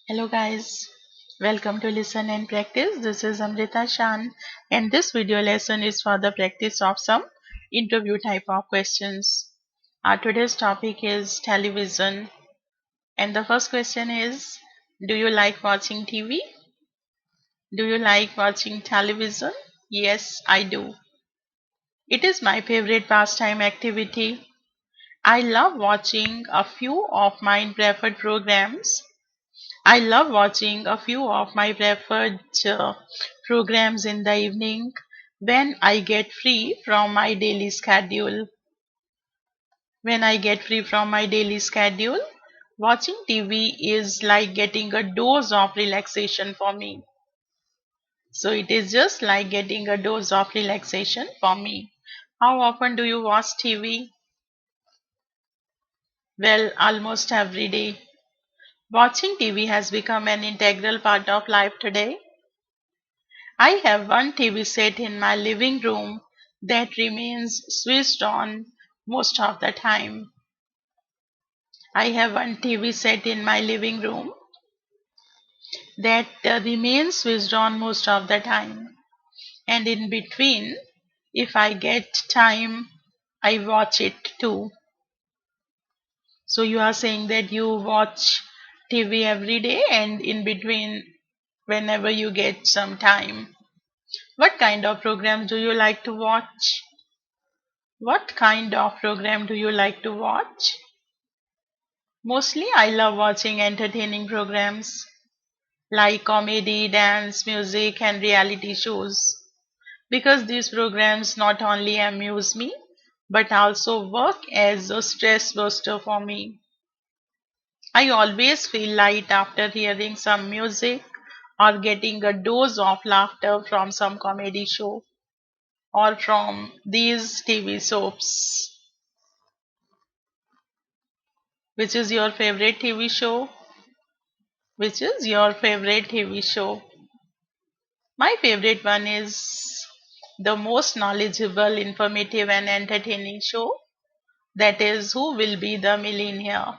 Hello guys, welcome to Listen and Practice. This is Amrita Shan and this video lesson is for the practice of some interview type of questions. Our today's topic is television and the first question is, do you like watching TV? Do you like watching television? Yes, I do. It is my favorite pastime activity. I love watching a few of my preferred programs. I love watching a few of my preferred programs in the evening when I get free from my daily schedule. When I get free from my daily schedule, watching TV is like getting a dose of relaxation for me. So it is just like getting a dose of relaxation for me. How often do you watch TV? Well, almost every day. Watching TV has become an integral part of life today. I have one TV set in my living room that remains switched on most of the time. I have one TV set in my living room that remains switched on most of the time. And in between, if I get time, I watch it too. So you are saying that you watch TV every day and in between, whenever you get some time. What kind of programs do you like to watch? What kind of program do you like to watch? Mostly, I love watching entertaining programs like comedy, dance, music, and reality shows because these programs not only amuse me but also work as a stress buster for me. I always feel light after hearing some music or getting a dose of laughter from some comedy show or from these TV soaps. Which is your favorite TV show? Which is your favorite TV show? My favorite one is the most knowledgeable, informative, and entertaining show. That is Who Will Be the Millionaire.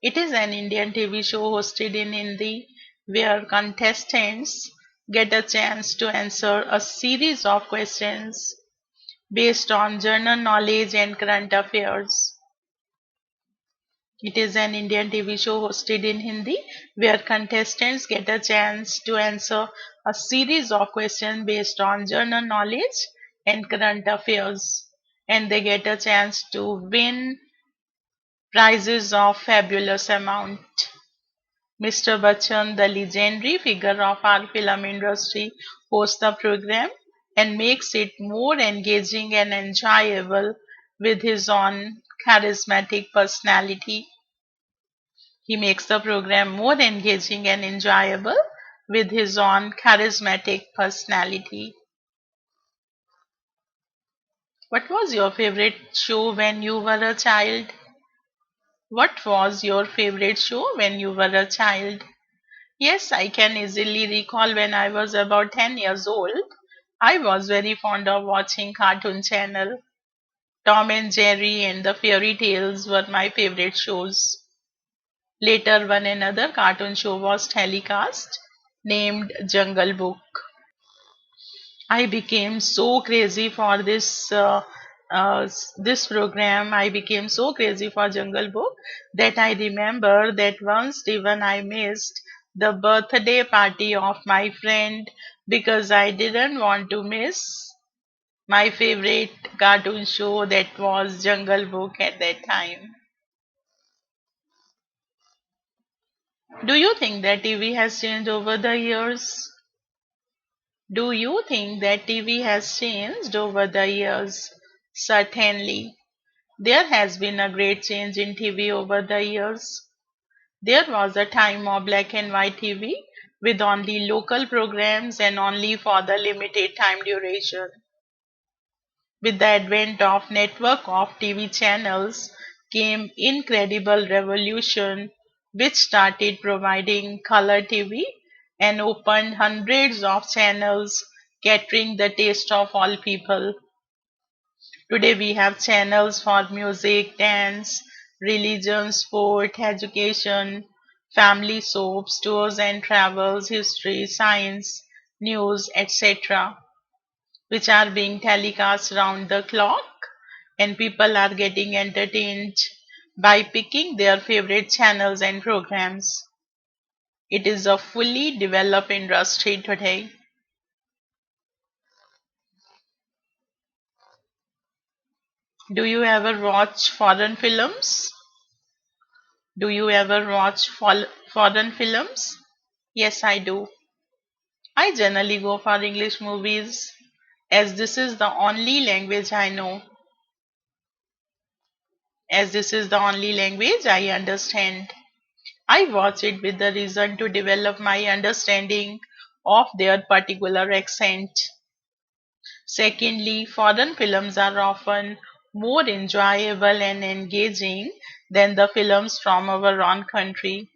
It is an Indian TV show hosted in Hindi where contestants get a chance to answer a series of questions based on general knowledge and current affairs. It is an Indian TV show hosted in Hindi where contestants get a chance to answer a series of questions based on general knowledge and current affairs. And they get a chance to win prizes of fabulous amount. Mr. Bachchan, the legendary figure of our film industry, hosts the program and makes it more engaging and enjoyable with his own charismatic personality. He makes the program more engaging and enjoyable with his own charismatic personality. What was your favorite show when you were a child? What was your favorite show when you were a child? Yes, I can easily recall when I was about 10 years old. I was very fond of watching Cartoon Channel. Tom and Jerry and the fairy tales were my favorite shows. Later, one another cartoon show was telecast named Jungle Book. I became so crazy for this program. I became so crazy for Jungle Book that I remember that once even I missed the birthday party of my friend because I didn't want to miss my favorite cartoon show that was Jungle Book at that time. Do you think that TV has changed over the years? Do you think that TV has changed over the years? Certainly. There has been a great change in TV over the years. There was a time of black and white TV with only local programs and only for the limited time duration. With the advent of network of TV channels came incredible revolution which started providing color TV and opened hundreds of channels catering the taste of all people. Today we have channels for music, dance, religion, sport, education, family soaps, tours and travels, history, science, news, etc., which are being telecast round the clock, and people are getting entertained by picking their favorite channels and programs. It is a fully developed industry today. Do you ever watch foreign films? Do you ever watch foreign films? Yes, I do. I generally go for English movies as this is the only language I know, as this is the only language I understand. I watch it with the reason to develop my understanding of their particular accent. Secondly, foreign films are often more enjoyable and engaging than the films from our own country.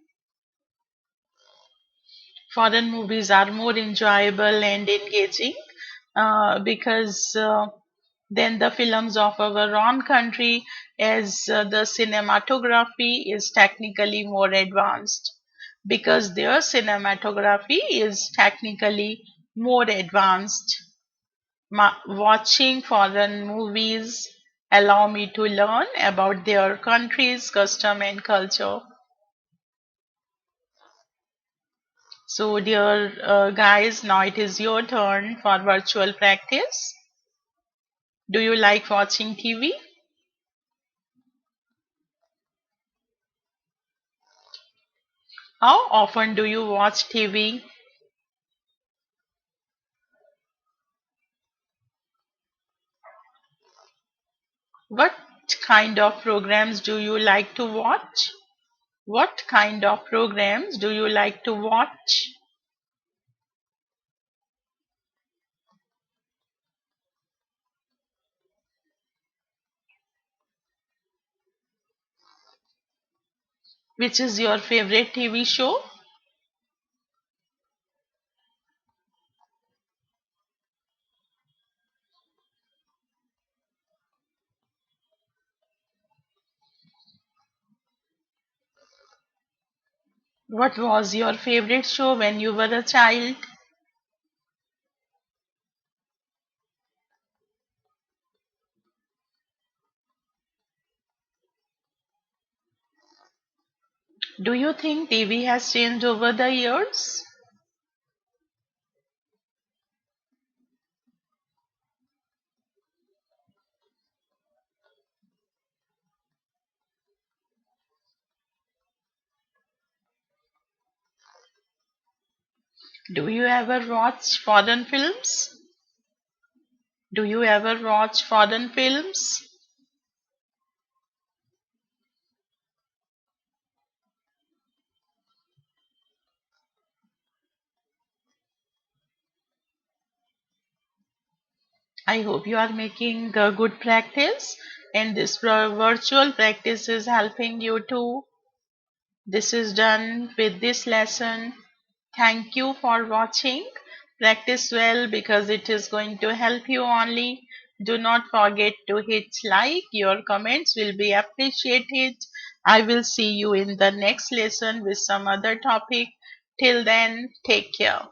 Foreign movies are more enjoyable and engaging because than the films of our own country, as the cinematography is technically more advanced. Because their cinematography is technically more advanced. Watching foreign movies allow me to learn about their country's custom and culture. So, dear guys, now it is your turn for virtual practice. Do you like watching TV? How often do you watch TV? What kind of programs do you like to watch? What kind of programs do you like to watch? Which is your favorite TV show? What was your favorite show when you were a child? Do you think TV has changed over the years? Do you ever watch foreign films? Do you ever watch foreign films? I hope you are making good practice and this virtual practice is helping you too. This is done with this lesson. Thank you for watching. Practice well because it is going to help you only. Do not forget to hit like. Your comments will be appreciated. I will see you in the next lesson with some other topic. Till then, take care.